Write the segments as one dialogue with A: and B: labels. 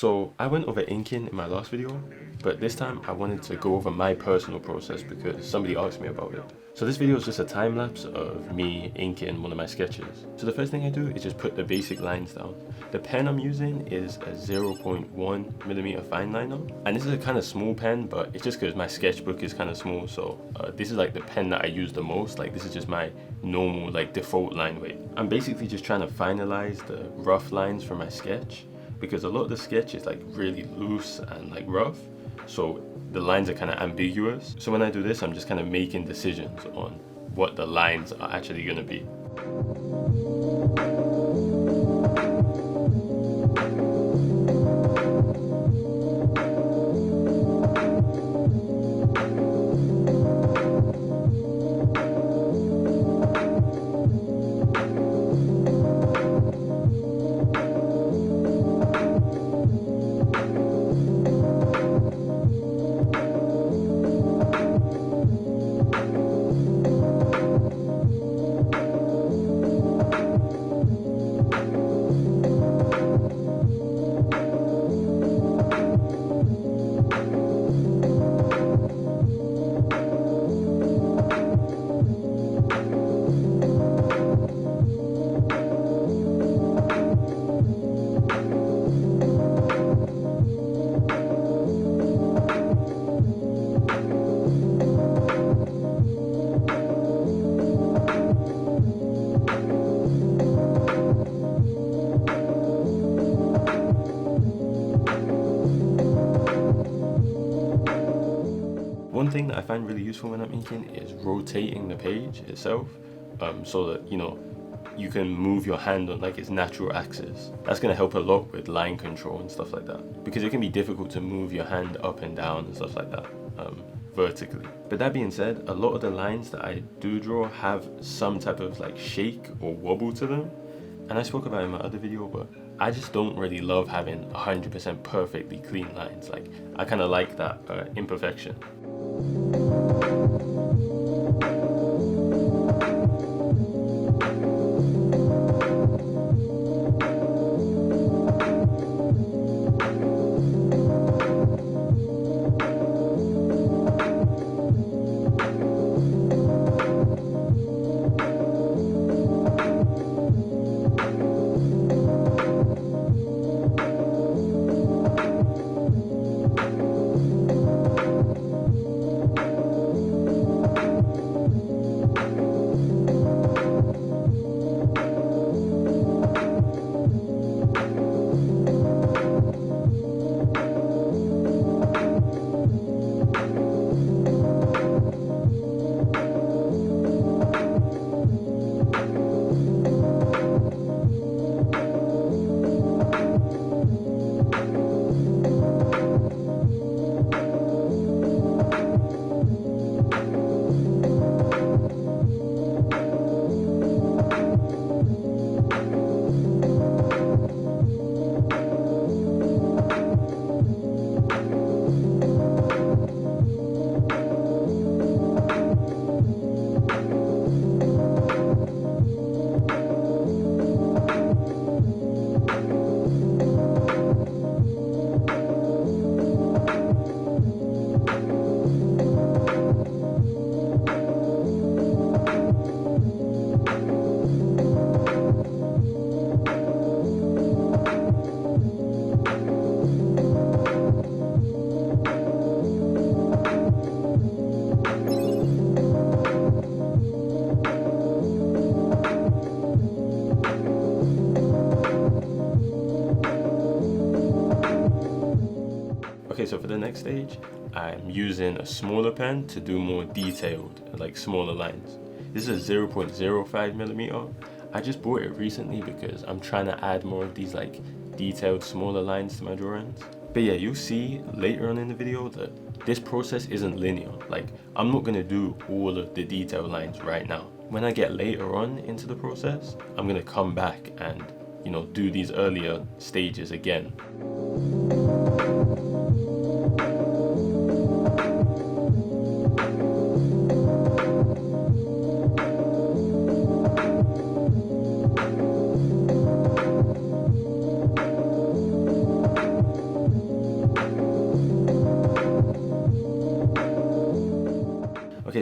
A: So I went over inking in my last video, but this time I wanted to go over my personal process because somebody asked me about it. So this video is just a time lapse of me inking one of my sketches. So the first thing I do is just put the basic lines down. The pen I'm using is a 0.1mm fine liner, and this is a kind of small pen, but it's just because my sketchbook is kind of small. So this is like the pen that I use the most. Like this is just my normal like default line weight. I'm basically just trying to finalize the rough lines for my sketch, because a lot of the sketch is like really loose and like rough, so the lines are kind of ambiguous. So when I do this, I'm just kind of making decisions on what the lines are actually going to be. One thing that I find really useful when I'm inking is rotating the page itself, so that you can move your hand on like its natural axis. That's going to help a lot with line control and stuff like that, because it can be difficult to move your hand up and down and stuff like that vertically. But that being said, a lot of the lines that I do draw have some type of like shake or wobble to them, and I spoke about it in my other video, but I just don't really love having 100% perfectly clean lines. Like I kind of like that imperfection. Okay, so for the next stage, I'm using a smaller pen to do more detailed, like smaller lines. This is a 0.05mm. I just bought it recently because I'm trying to add more of these like detailed smaller lines to my drawings. But yeah, you'll see later on in the video that this process isn't linear. Like I'm not gonna do all of the detailed lines right now. When I get later on into the process, I'm gonna come back and do these earlier stages again.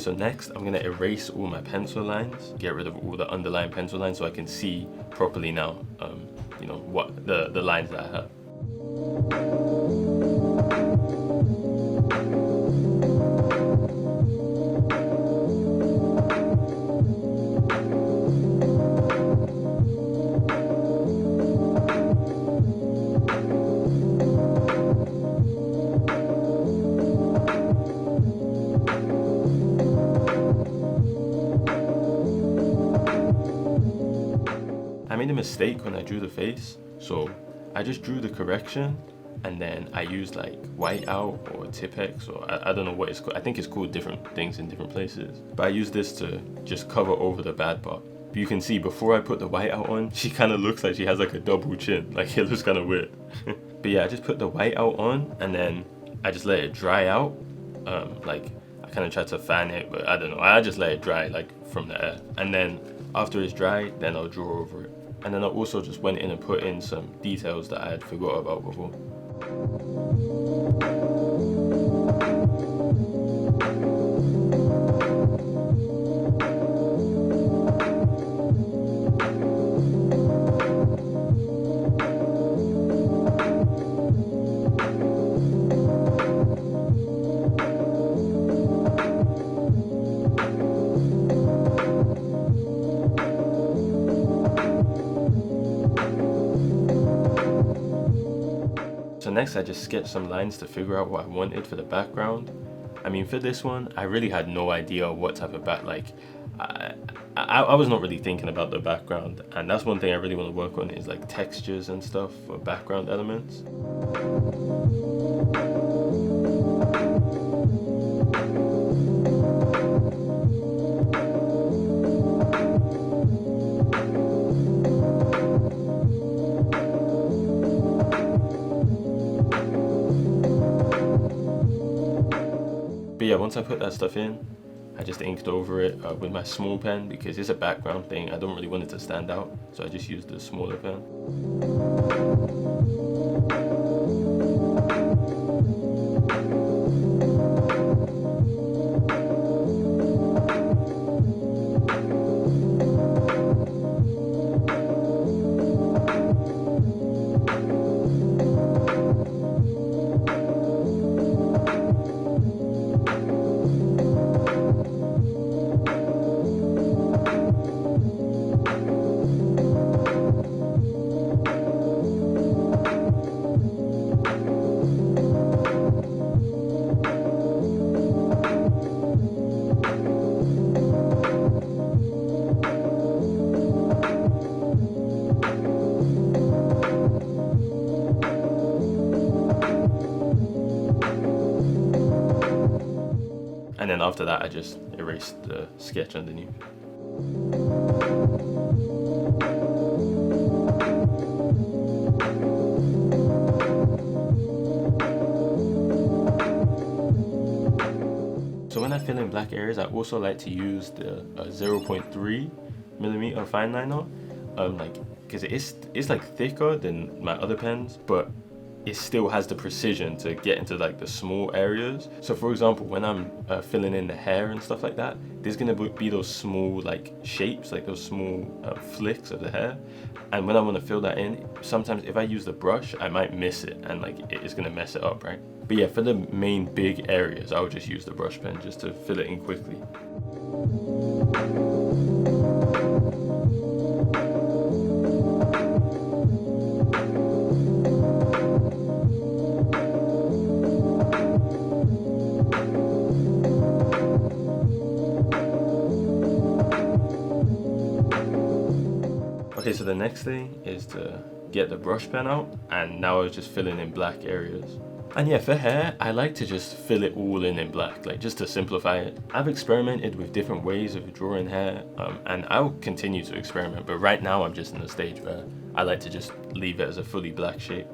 A: so next I'm gonna erase all my pencil lines, get rid of all the underlying pencil lines so I can see properly now, you know, what the lines that I have. I made a mistake when I drew the face, so I just drew the correction and then I used like whiteout or Tipex, or I don't know what it's called. I think it's called different things in different places. But I used this to just cover over the bad part. But you can see before I put the whiteout on, she kind of looks like she has like a double chin. Like it looks kind of weird. But yeah, I just put the whiteout on and then I just let it dry out. Like I kind of tried to fan it, but I don't know. I just let it dry like from the air. And then after it's dry, then I'll draw over it. And then I also just went in and put in some details that I had forgot about before. So next I just sketched some lines to figure out what I wanted for the background. I mean, for this one, I really had no idea what type of I was not really thinking about the background, and that's one thing I really want to work on is like textures and stuff for background elements. But yeah, once I put that stuff in, I just inked over it with my small pen because it's a background thing. I don't really want it to stand out, so I just used the smaller pen. And then after that, I just erased the sketch underneath. So when I fill in black areas, I also like to use the 0.3mm fine liner, because it's like thicker than my other pens, but it still has the precision to get into like the small areas. So for example, when I'm filling in the hair and stuff like that, there's gonna be those small like shapes, like those small flicks of the hair. And when I want to fill that in, sometimes if I use the brush, I might miss it and like it's gonna mess it up, right? But yeah, for the main big areas, I would just use the brush pen just to fill it in quickly. Okay, so the next thing is to get the brush pen out, and now I was just filling in black areas. And yeah, for hair, I like to just fill it all in black, like just to simplify it. I've experimented with different ways of drawing hair, and I'll continue to experiment, but right now I'm just in a stage where I like to just leave it as a fully black shape.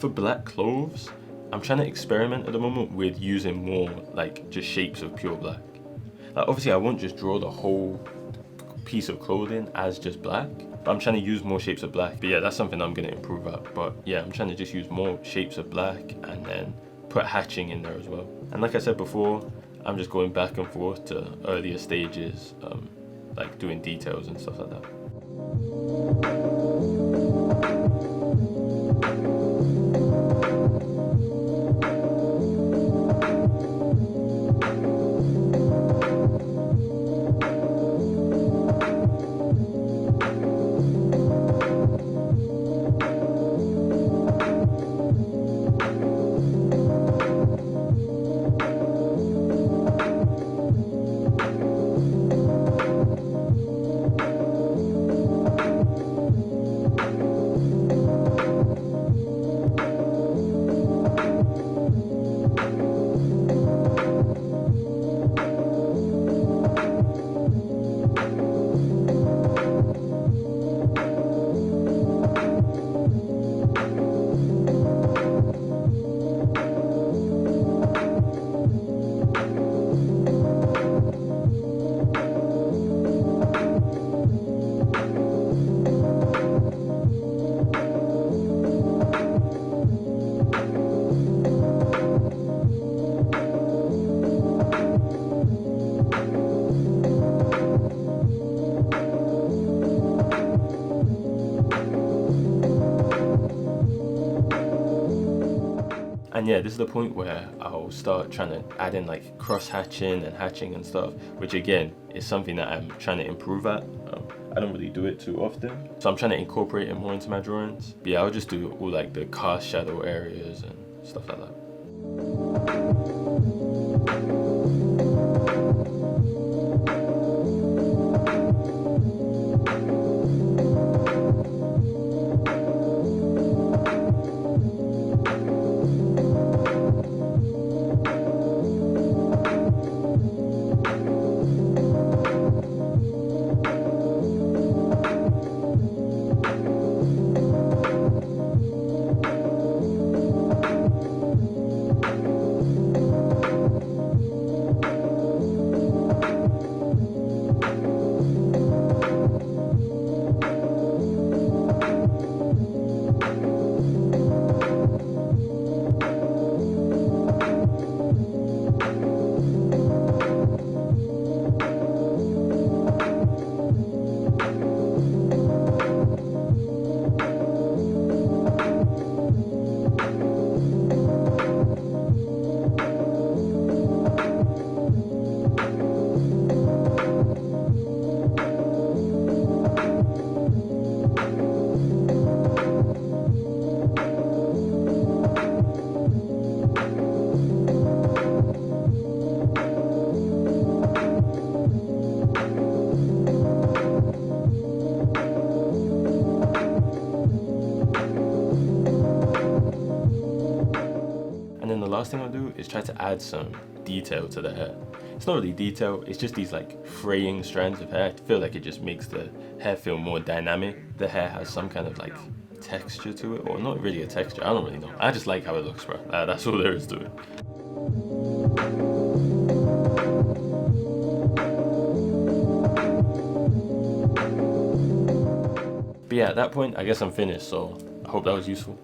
A: For black clothes, I'm trying to experiment at the moment with using more like just shapes of pure black. Like obviously I won't just draw the whole piece of clothing as just black, but I'm trying to use more shapes of black. But yeah, that's something I'm gonna improve at. But yeah, I'm trying to just use more shapes of black and then put hatching in there as well. And like I said before, I'm just going back and forth to earlier stages, like doing details and stuff like that. And yeah, this is the point where I'll start trying to add in like cross hatching and hatching and stuff, which again is something that I'm trying to improve at. I don't really do it too often, so I'm trying to incorporate it more into my drawings. But yeah, I'll just do all like the cast shadow areas and stuff like that. Last thing I'll do is try to add some detail to the hair. It's not really detail, it's just these like fraying strands of hair. I feel like it just makes the hair feel more dynamic. The hair has some kind of like texture to it, or not really a texture, I don't really know. I just like how it looks, bro. That's all there is to it. But yeah, at that point, I guess I'm finished, so I hope that was useful.